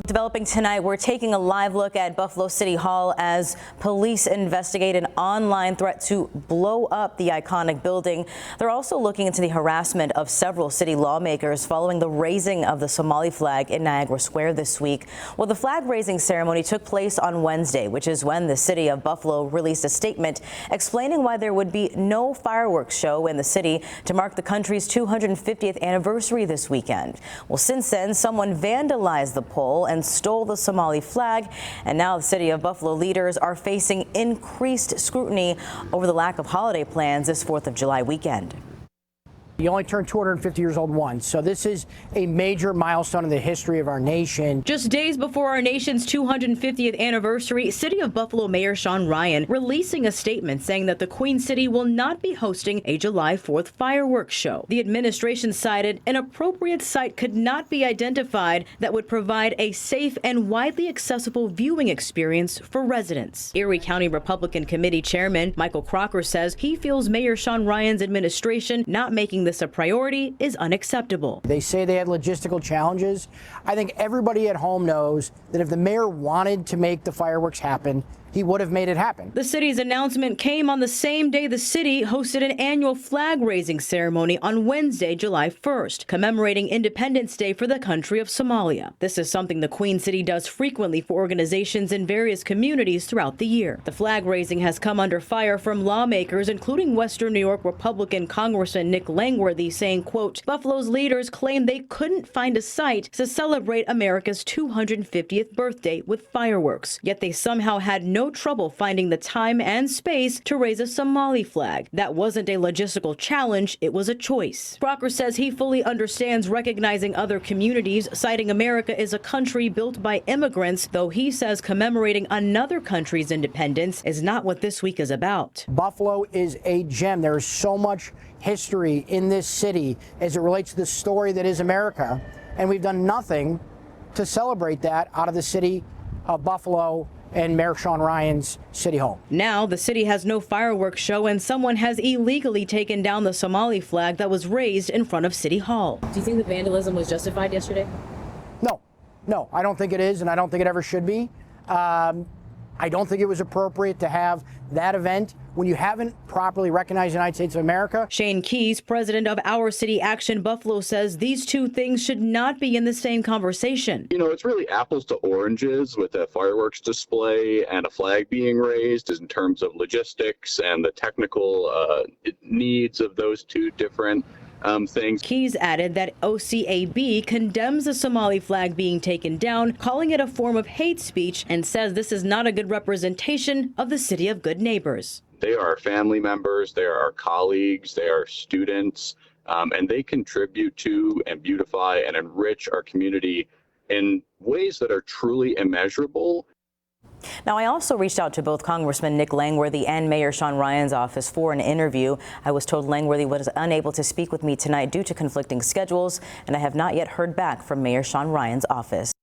Developing tonight, we're taking a live look at Buffalo City Hall as police investigate an online threat to blow up the iconic building. They're also looking into the harassment of several city lawmakers following the raising of the Somali flag in Niagara Square this week. Well, the flag raising ceremony took place on Wednesday, which is when the city of Buffalo released a statement explaining why there would be no fireworks show in the city to mark the country's 250th anniversary this weekend. Well, since then, someone vandalized the pole and stole the Somali flag, and now the city of Buffalo leaders are facing increased scrutiny over the lack of holiday plans this 4th of July weekend. You only turned 250 years old once, so this is a major milestone in the history of our nation. Just days before our nation's 250th anniversary, City of Buffalo Mayor Sean Ryan releasing a statement saying that the Queen City will not be hosting a July 4th fireworks show. The administration cited an appropriate site could not be identified that would provide a safe and widely accessible viewing experience for residents. Erie County Republican Committee Chairman Michael Crocker says he feels Mayor Sean Ryan's administration not making this a priority is unacceptable. They say they had logistical challenges. I think everybody at home knows that if the mayor wanted to make the fireworks happen, he would have made it happen. The city's announcement came on the same day the city hosted an annual flag raising ceremony on Wednesday, July 1st, commemorating Independence Day for the country of Somalia. This is something the Queen City does frequently for organizations in various communities throughout the year. The flag raising has come under fire from lawmakers, including Western New York Republican Congressman Nick Langworthy, saying, quote, Buffalo's leaders claim they couldn't find a site to celebrate America's 250th birthday with fireworks, yet they somehow had no trouble finding the time and space to raise a Somali flag. That wasn't a logistical challenge, it was a choice. Crocker says he fully understands recognizing other communities, citing America is a country built by immigrants, though he says commemorating another country's independence is not what this week is about. Buffalo is a gem. There is so much history in this city as it relates to the story that is America, and we've done nothing to celebrate that out of the city of Buffalo and Mayor Sean Ryan's City Hall. Now the city has no fireworks show, and someone has illegally taken down the Somali flag that was raised in front of City Hall. Do you think the vandalism was justified yesterday? No, I don't think it is, and I don't think it ever should be. I don't think it was appropriate to have that event when you haven't properly recognized the United States of America. Shane Keyes, president of Our City Action Buffalo, says these two things should not be in the same conversation. You know, it's really apples to oranges with a fireworks display and a flag being raised in terms of logistics and the technical needs of those two different things. Keyes added that OCAB condemns the Somali flag being taken down, calling it a form of hate speech, and says this is not a good representation of the city of good neighbors. They are our family members, they are our colleagues, they are students, and they contribute to and beautify and enrich our community in ways that are truly immeasurable. Now, I also reached out to both Congressman Nick Langworthy and Mayor Sean Ryan's office for an interview. I was told Langworthy was unable to speak with me tonight due to conflicting schedules, and I have not yet heard back from Mayor Sean Ryan's office.